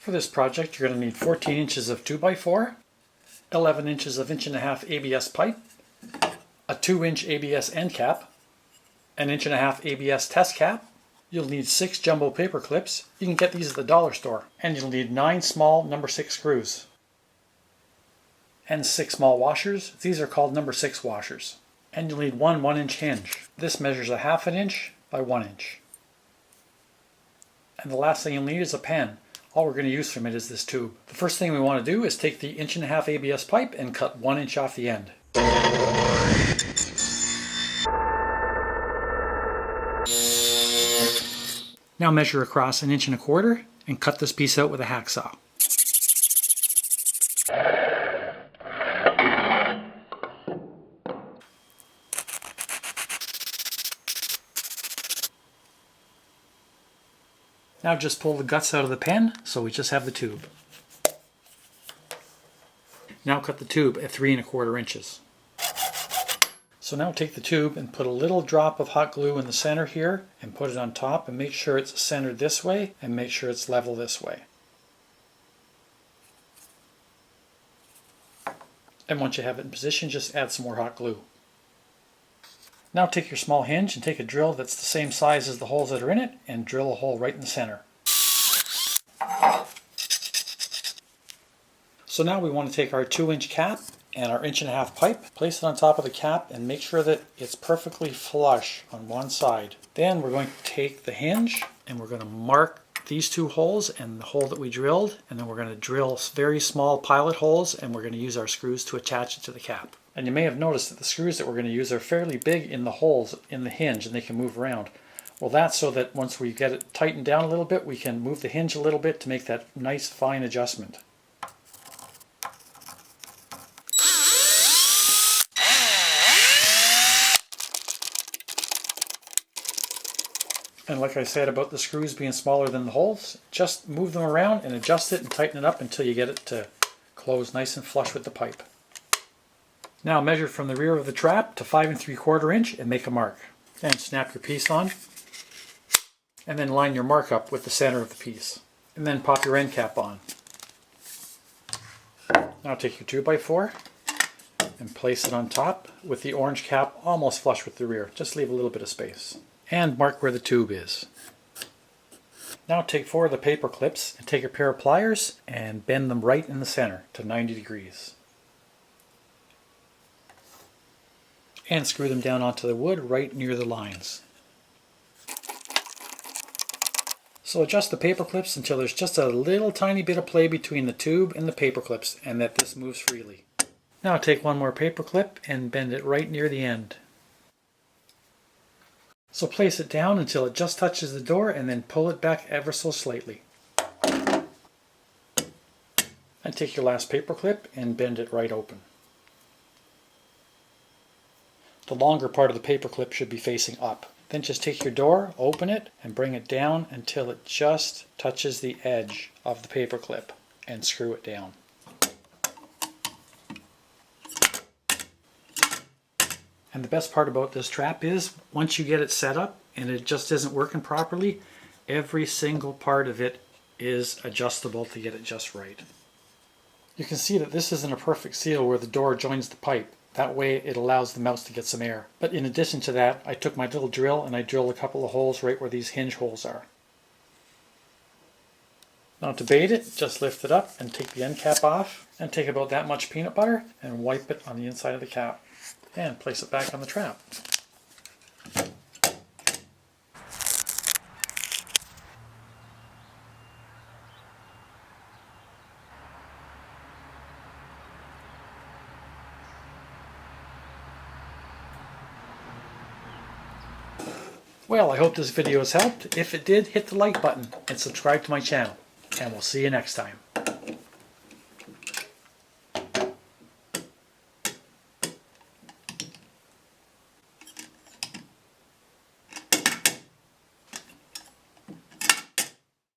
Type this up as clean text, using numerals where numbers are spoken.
For this project, you're going to need 14 inches of 2x4, 11 inches of 1.5" ABS pipe, a 2-inch ABS end cap, an 1.5" ABS test cap. You'll need 6 jumbo paper clips. You can get these at the dollar store. And you'll need 9 small number 6 screws. And 6 small washers. These are called number 6 washers. And you'll need one 1-inch hinge. This measures a 1/2 inch by 1 inch. And the last thing you'll need is a pen. All we're going to use from it is this tube. The first thing we want to do is take the 1.5" ABS pipe and cut 1 inch off the end. Now measure across 1.25 inches and cut this piece out with a hacksaw. Now just pull the guts out of the pen so we just have the tube. Now cut the tube at 3.25 inches. So now take the tube and put a little drop of hot glue in the center here and put it on top, and make sure it's centered this way and make sure it's level this way. And once you have it in position, just add some more hot glue. Now take your small hinge and take a drill that's the same size as the holes that are in it and drill a hole right in the center. So now we want to take our 2-inch cap and our 1.5" pipe, place it on top of the cap and make sure that it's perfectly flush on one side. Then we're going to take the hinge and we're going to mark these 2 holes and the hole that we drilled, and then we're going to drill very small pilot holes and we're going to use our screws to attach it to the cap. And you may have noticed that the screws that we're going to use are fairly big in the holes in the hinge and they can move around. Well, that's so that once we get it tightened down a little bit, we can move the hinge a little bit to make that nice fine adjustment. And like I said about the screws being smaller than the holes, just move them around and adjust it and tighten it up until you get it to close nice and flush with the pipe. Now measure from the rear of the trap to 5.75 inches and make a mark. And snap your piece on. And then line your mark up with the center of the piece. And then pop your end cap on. Now take your 2x4 and place it on top with the orange cap almost flush with the rear. Just leave a little bit of space. And mark where the tube is. Now take 4 of the paper clips and take a pair of pliers and bend them right in the center to 90 degrees. And screw them down onto the wood right near the lines. So adjust the paper clips until there's just a little tiny bit of play between the tube and the paper clips and that this moves freely. Now take one more paper clip and bend it right near the end. So place it down until it just touches the door and then pull it back ever so slightly. And take your last paper clip and bend it right open. The longer part of the paper clip should be facing up. Then just take your door, open it, and bring it down until it just touches the edge of the paper clip and screw it down. And the best part about this trap is, once you get it set up and it just isn't working properly, every single part of it is adjustable to get it just right. You can see that this isn't a perfect seal where the door joins the pipe. That way it allows the mouse to get some air. But in addition to that, I took my little drill and I drilled a couple of holes right where these hinge holes are. Now to bait it, just lift it up and take the end cap off and take about that much peanut butter and wipe it on the inside of the cap. And place it back on the trap. Well, I hope this video has helped. If it did, hit the like button and subscribe to my channel. And we'll see you next time.